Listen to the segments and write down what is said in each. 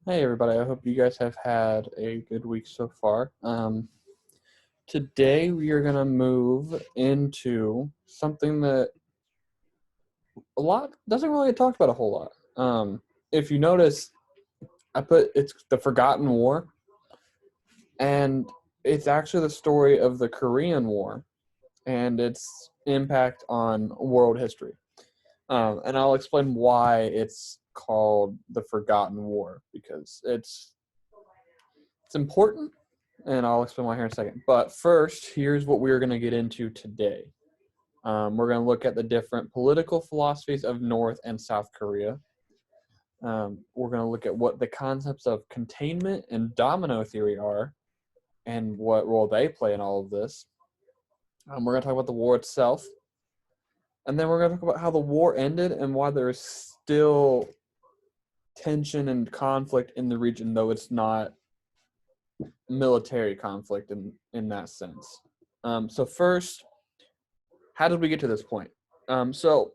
Hey everybody, I hope you guys have had a good week so far. Today we are going to move into something that a lot doesn't really get talked about a whole lot. If you notice, it's the Forgotten War, and it's actually the story of the Korean War and its impact on world history. And I'll explain why it's called the Forgotten War because it's important, and I'll explain why here in a second. But first, here's what we're going to get into today. We're going to look at the different political philosophies of North and South Korea. We're going to look at what the concepts of containment and domino theory are and what role they play in all of this. We're going to talk about the war itself. And then we're going to talk about how the war ended and why there's still tension and conflict in the region, though it's not military conflict in that sense. So first, how did we get to this point? So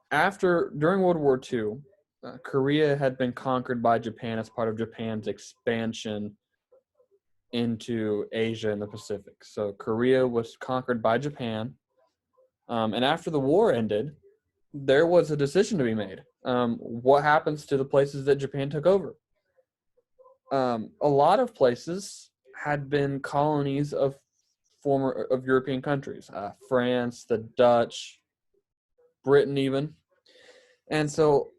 during World War II, Korea had been conquered by Japan as part of Japan's expansion into Asia and the Pacific. So Korea was conquered by Japan, and after the war ended, there was a decision to be made. What happens to the places that Japan took over? A lot of places had been colonies of European countries, France, the Dutch, Britain even. And so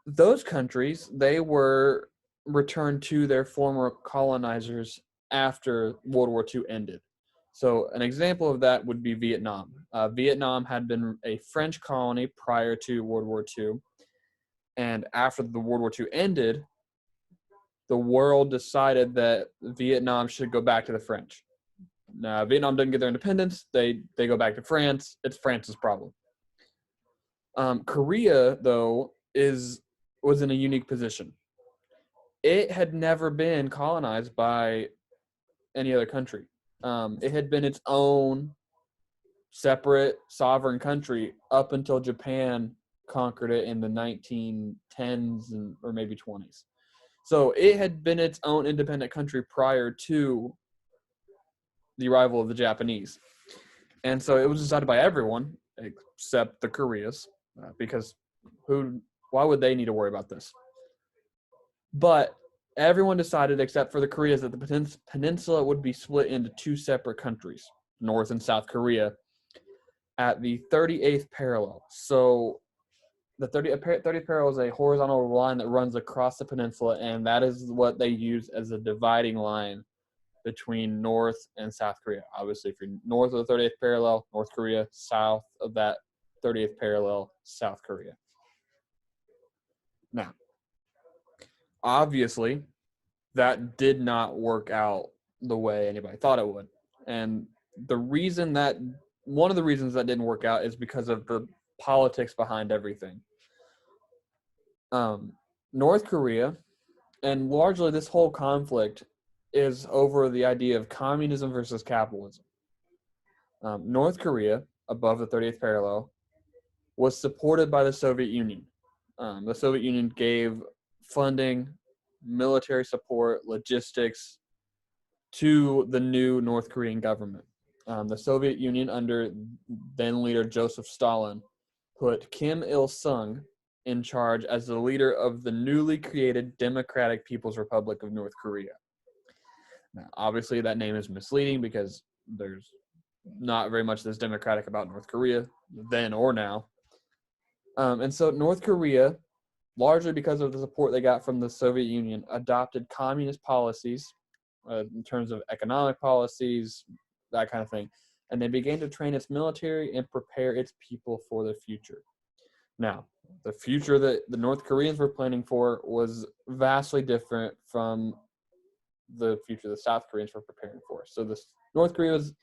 those countries, they were returned to their former colonizers after World War II ended. So an example of that would be Vietnam. Vietnam had been a French colony prior to World War II. And after the World War II ended, the world decided that Vietnam should go back to the French. Now, Vietnam didn't get their independence. They go back to France. It's France's problem. Korea, though, was in a unique position. It had never been colonized by any other country. It had been its own separate sovereign country up until Japan conquered it in the 1910s or maybe 20s. So it had been its own independent country prior to the arrival of the Japanese. And so it was decided by everyone except the Koreas, because why would they need to worry about this? But everyone decided, except for the Koreas, that the peninsula would be split into two separate countries, North and South Korea, at the 38th parallel. So the 30th parallel is a horizontal line that runs across the peninsula, and that is what they use as a dividing line between North and South Korea. Obviously, if you're north of the 30th parallel, North Korea, south of that 30th parallel, South Korea. Now, obviously, that did not work out the way anybody thought it would. And one of the reasons that didn't work out is because of the politics behind everything. North Korea, and largely this whole conflict, is over the idea of communism versus capitalism. North Korea, above the 30th parallel, was supported by the Soviet Union. The Soviet Union gave funding, military support, logistics to the new North Korean government. The Soviet Union, under then leader Joseph Stalin, put Kim Il-sung in charge as the leader of the newly created Democratic People's Republic of North Korea. Now, obviously, that name is misleading because there's not very much that's democratic about North Korea, then or now. And so North Korea, largely because of the support they got from the Soviet Union, adopted communist policies in terms of economic policies, that kind of thing. And they began to train its military and prepare its people for the future. Now, the future that the North Koreans were planning for was vastly different from the future the South Koreans were preparing for. So this North Korea was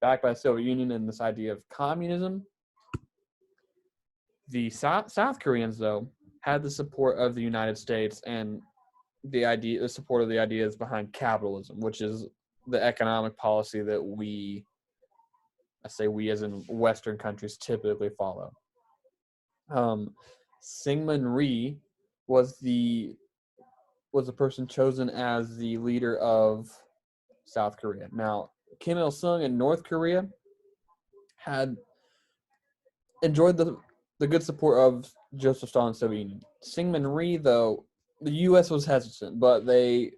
backed by the Soviet Union and this idea of communism. The South Koreans, though, had the support of the United States and the support of the ideas behind capitalism, which is the economic policy that we as in Western countries typically follow. Syngman Rhee was the was the person chosen as the leader of South Korea. Now, Kim Il Sung in North Korea had enjoyed the good support of Joseph Stalin's Soviet Union. Syngman Rhee, though, the U.S. was hesitant, but they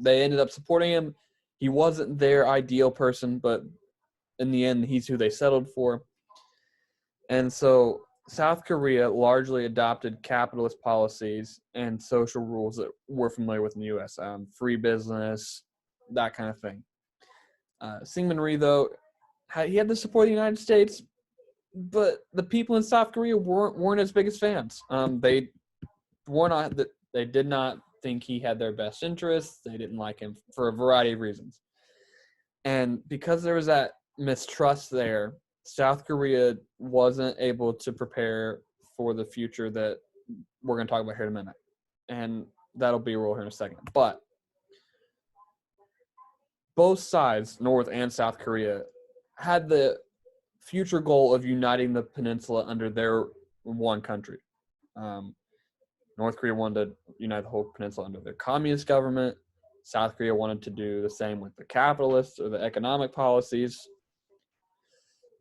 ended up supporting him. He wasn't their ideal person, but in the end, he's who they settled for. And so South Korea largely adopted capitalist policies and social rules that we're familiar with in the U.S., free business, that kind of thing. Syngman Rhee, though, he had the support of the United States, but the people in South Korea weren't his biggest fans. They did not think he had their best interests. They didn't like him for a variety of reasons. And because there was that mistrust there, South Korea wasn't able to prepare for the future that we're going to talk about here in a minute. And that'll be a role here in a second. But both sides, North and South Korea, had the future goal of uniting the peninsula under their one country. North Korea wanted to unite the whole peninsula under their communist government. South Korea wanted to do the same with the capitalists or the economic policies.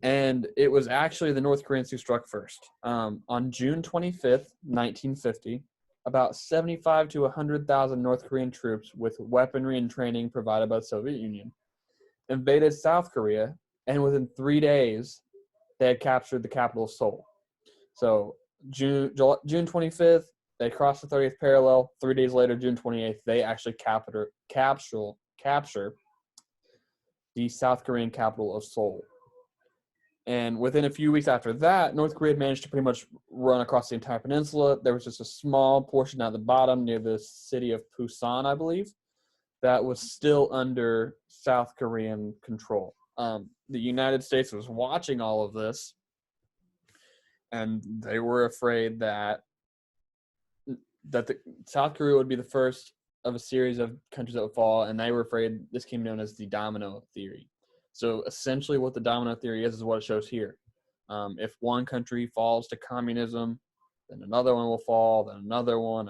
And it was actually the North Koreans who struck first. On June 25th, 1950, about 75 to 100,000 North Korean troops with weaponry and training provided by the Soviet Union invaded South Korea, and within 3 days, they had captured the capital of Seoul. So June 25th, they crossed the 30th parallel. 3 days later, June 28th, they actually capture the South Korean capital of Seoul. And within a few weeks after that, North Korea had managed to pretty much run across the entire peninsula. There was just a small portion at the bottom near the city of Busan, I believe, that was still under South Korean control. The United States was watching all of this, and they were afraid that South Korea would be the first of a series of countries that would fall, and they were afraid this became known as the domino theory. So essentially what the domino theory is what it shows here. If one country falls to communism, then another one will fall, then another one,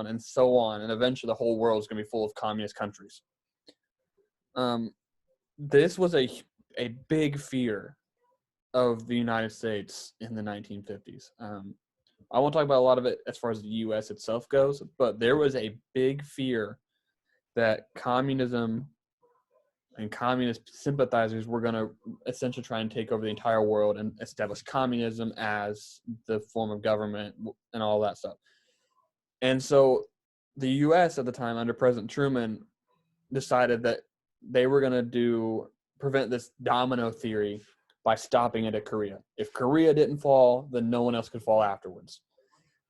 and so on. And eventually the whole world is going to be full of communist countries. This was a big fear of the United States in the 1950s. I won't talk about a lot of it as far as the U.S. itself goes, but there was a big fear that communism and communist sympathizers were going to essentially try and take over the entire world and establish communism as the form of government and all that stuff. And so the U.S. at the time, under President Truman, decided that they were going to prevent this domino theory by stopping it at Korea. If Korea didn't fall, then no one else could fall afterwards.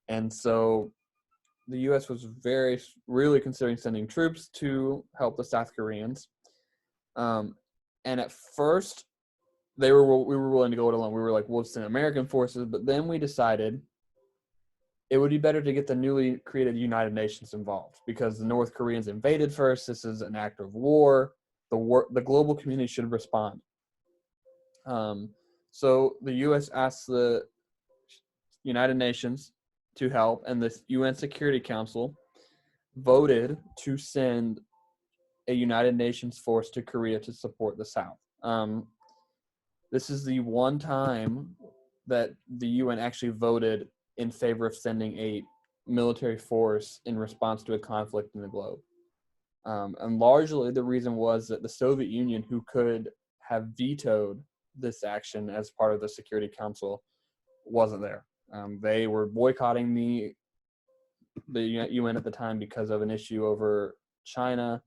And so the U.S. was really considering sending troops to help the South Koreans. And at first, we were willing to go it alone. We were like, we'll send American forces, but then we decided it would be better to get the newly created United Nations involved because the North Koreans invaded first. This is an act of war. The global community should respond. So the U.S. asked the United Nations to help, and the UN Security Council voted to send a United Nations force to Korea to support the South. This is the one time that the UN actually voted in favor of sending a military force in response to a conflict in the globe. And largely the reason was that the Soviet Union, who could have vetoed this action as part of the Security Council, wasn't there. They were boycotting the UN at the time because of an issue over China.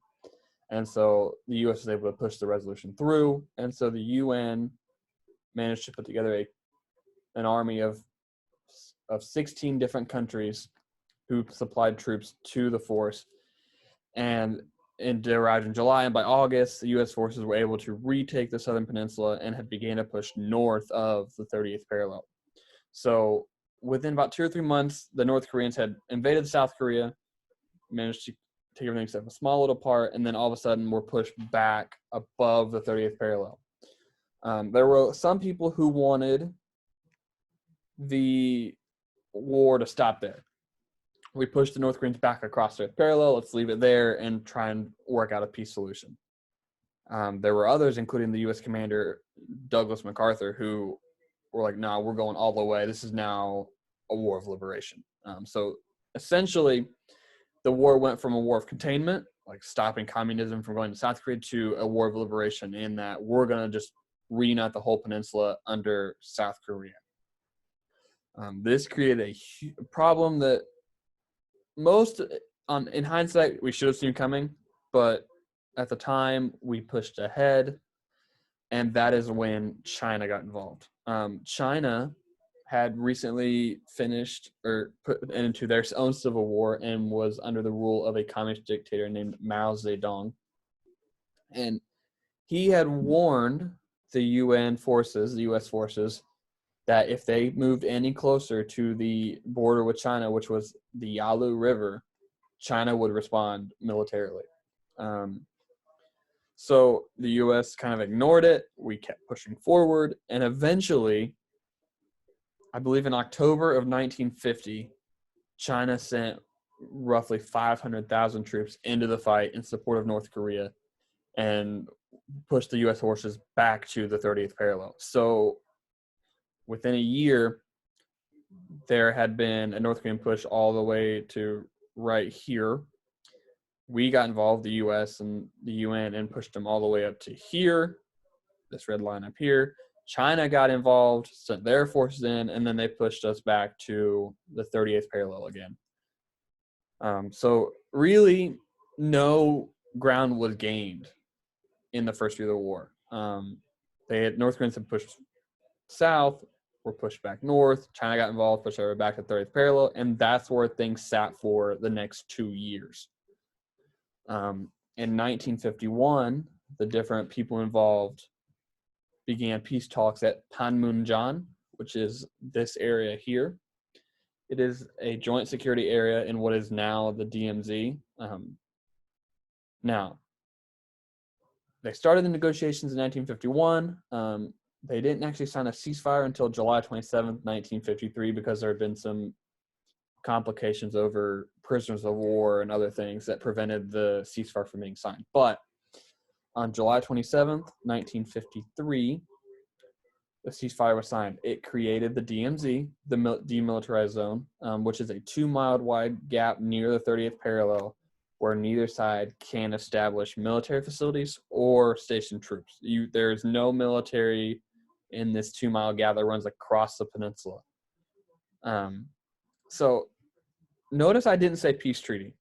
And so the U.S. was able to push the resolution through. And so the UN managed to put together an army of 16 different countries who supplied troops to the force. And it arrived in July, and by August, the U.S. forces were able to retake the southern peninsula and had began to push north of the 30th parallel. So within about 2 or 3 months, the North Koreans had invaded South Korea, managed to take everything except a small little part, and then all of a sudden were pushed back above the 30th parallel. There were some people who wanted the war to stop there. we pushed the North Koreans back across the parallel. Let's leave it there and try and work out a peace solution. There were others, including the U.S. commander Douglas MacArthur, who were like, "No, we're going all the way. This is now a war of liberation." So essentially, the war went from a war of containment, like stopping communism from going to South Korea, to a war of liberation in that we're going to just reunite the whole peninsula under South Korea. This created a problem that in hindsight, we should have seen coming, but at the time we pushed ahead, and that is when China got involved. China had recently finished or put into their own civil war and was under the rule of a communist dictator named Mao Zedong. And he had warned the UN forces, the US forces, that if they moved any closer to the border with China, which was the Yalu River, China would respond militarily. So the U.S. kind of ignored it. We kept pushing forward. And eventually, I believe in October of 1950, China sent roughly 500,000 troops into the fight in support of North Korea and pushed the U.S. forces back to the 30th parallel. So within a year, there had been a North Korean push all the way to right here. We got involved, the U.S. and the UN, and pushed them all the way up to here, this red line up here. China got involved, sent their forces in, and then they pushed us back to the 38th parallel again. So really, no ground was gained in the first year of the war. North Koreans had pushed south, were pushed back north. China got involved, pushed over back to 30th parallel, and that's where things sat for the next 2 years. In 1951, the different people involved began peace talks at Panmunjom, which is this area here. It is a joint security area in what is now the DMZ. Now, they started the negotiations in 1951. They didn't actually sign a ceasefire until July 27th, 1953, because there had been some complications over prisoners of war and other things that prevented the ceasefire from being signed. But on July 27th, 1953, the ceasefire was signed. It created the DMZ, the demilitarized zone, which is a 2-mile wide gap near the 30th parallel where neither side can establish military facilities or station troops. There is no military in this 2-mile gap that runs across the peninsula. So notice I didn't say peace treaty.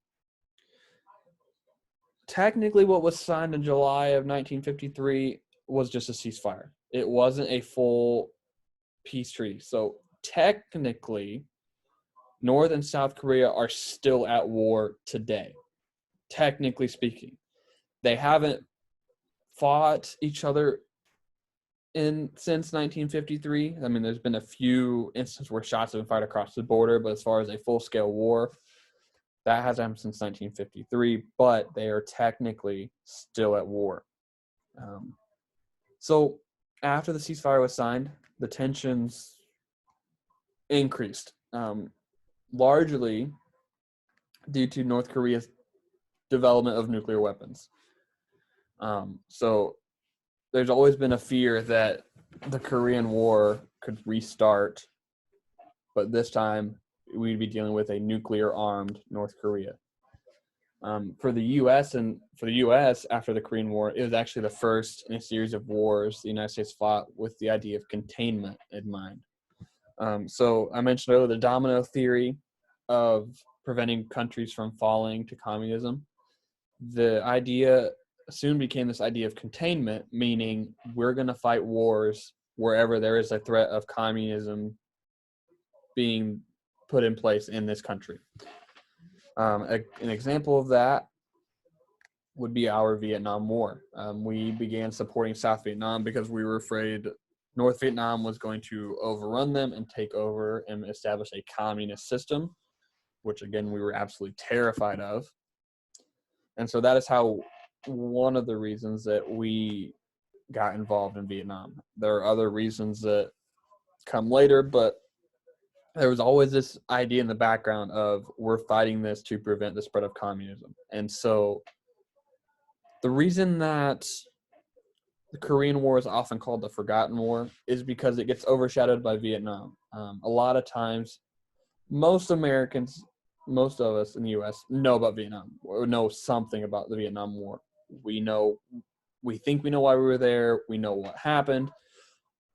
Technically, what was signed in July of 1953 was just a ceasefire. It wasn't a full peace treaty. So technically, North and South Korea are still at war today, technically speaking. They haven't fought each other since 1953. I mean, there's been a few instances where shots have been fired across the border, but as far as a full-scale war, that hasn't happened since 1953, but they are technically still at war. So after the ceasefire was signed, the tensions increased, largely due to North Korea's development of nuclear weapons. So there's always been a fear that the Korean War could restart, but this time we'd be dealing with a nuclear-armed North Korea. For the U.S. after the Korean War, it was actually the first in a series of wars the United States fought with the idea of containment in mind. So I mentioned earlier the domino theory of preventing countries from falling to communism. The idea soon became this idea of containment, meaning we're going to fight wars wherever there is a threat of communism being put in place in this country. An example of that would be our Vietnam War. We began supporting South Vietnam because we were afraid North Vietnam was going to overrun them and take over and establish a communist system, which again we were absolutely terrified of. And so that is one of the reasons that we got involved in Vietnam. There are other reasons that come later, but there was always this idea in the background of we're fighting this to prevent the spread of communism. And so the reason that the Korean War is often called the Forgotten War is because it gets overshadowed by Vietnam. A lot of times, most Americans, most of us in the U.S. know about Vietnam, or know something about the Vietnam War. We think we know why we were there. We know what happened.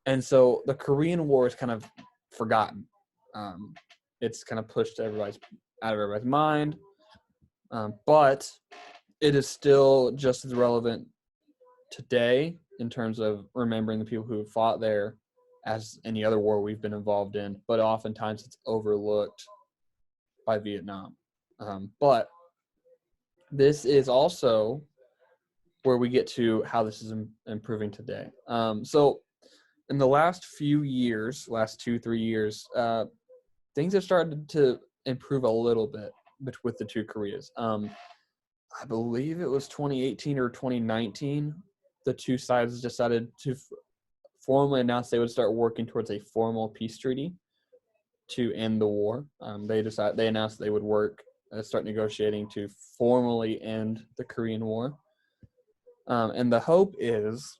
And so the Korean War is kind of forgotten. Um, it's kind of pushed out of everybody's mind. But it is still just as relevant today in terms of remembering the people who fought there as any other war we've been involved in, but oftentimes it's overlooked by Vietnam. But this is also where we get to how this is improving today. So in the last few years, last 2-3 years, things have started to improve a little bit with the two Koreas. I believe it was 2018 or 2019, the two sides decided to formally announce they would start working towards a formal peace treaty to end the war. They announced they would start negotiating to formally end the Korean War. And the hope is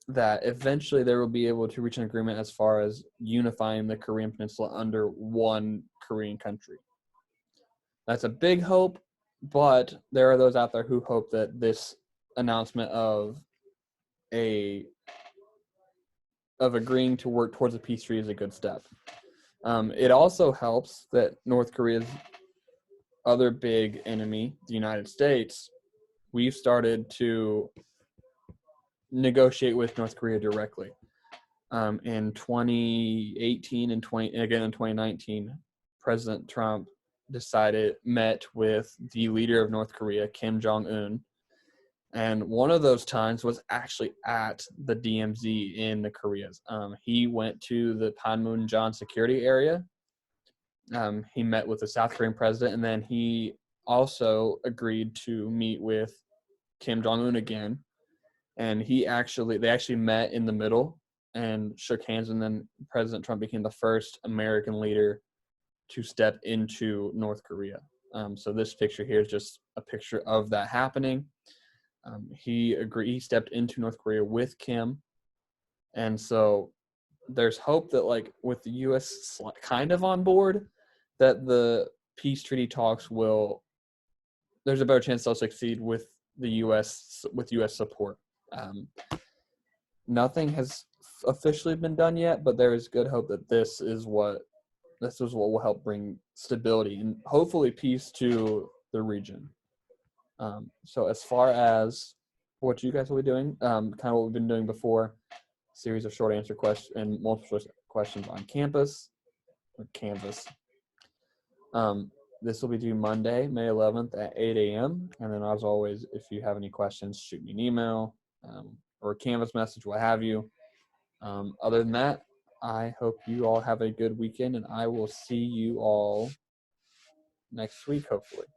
that eventually they will be able to reach an agreement as far as unifying the Korean Peninsula under one Korean country. That's a big hope, but there are those out there who hope that this announcement of agreeing to work towards a peace treaty is a good step. It also helps that North Korea's other big enemy, the United States, we've started to negotiate with North Korea directly. In 2018 and again in 2019, President Trump met with the leader of North Korea, Kim Jong-un, and one of those times was actually at the DMZ in the Koreas. He went to the Panmunjom security area. He met with the South Korean president, and then he also agreed to meet with Kim Jong-un again. And they actually met in the middle and shook hands, and then President Trump became the first American leader to step into North Korea. So this picture here is just a picture of that happening. He stepped into North Korea with Kim. And so there's hope that, like, with the U.S. kind of on board, that the peace treaty talks there's a better chance they'll succeed with the U.S. support. Nothing has officially been done yet, but there is good hope that this is what will help bring stability and hopefully peace to the region. So as far as what you guys will be doing, kind of what we've been doing before, series of short answer questions and multiple choice questions on campus or Canvas. This will be due Monday, May 11th at 8 a.m. And then, as always, if you have any questions, shoot me an email or a Canvas message, what have you. Other than that, I hope you all have a good weekend, and I will see you all next week, hopefully.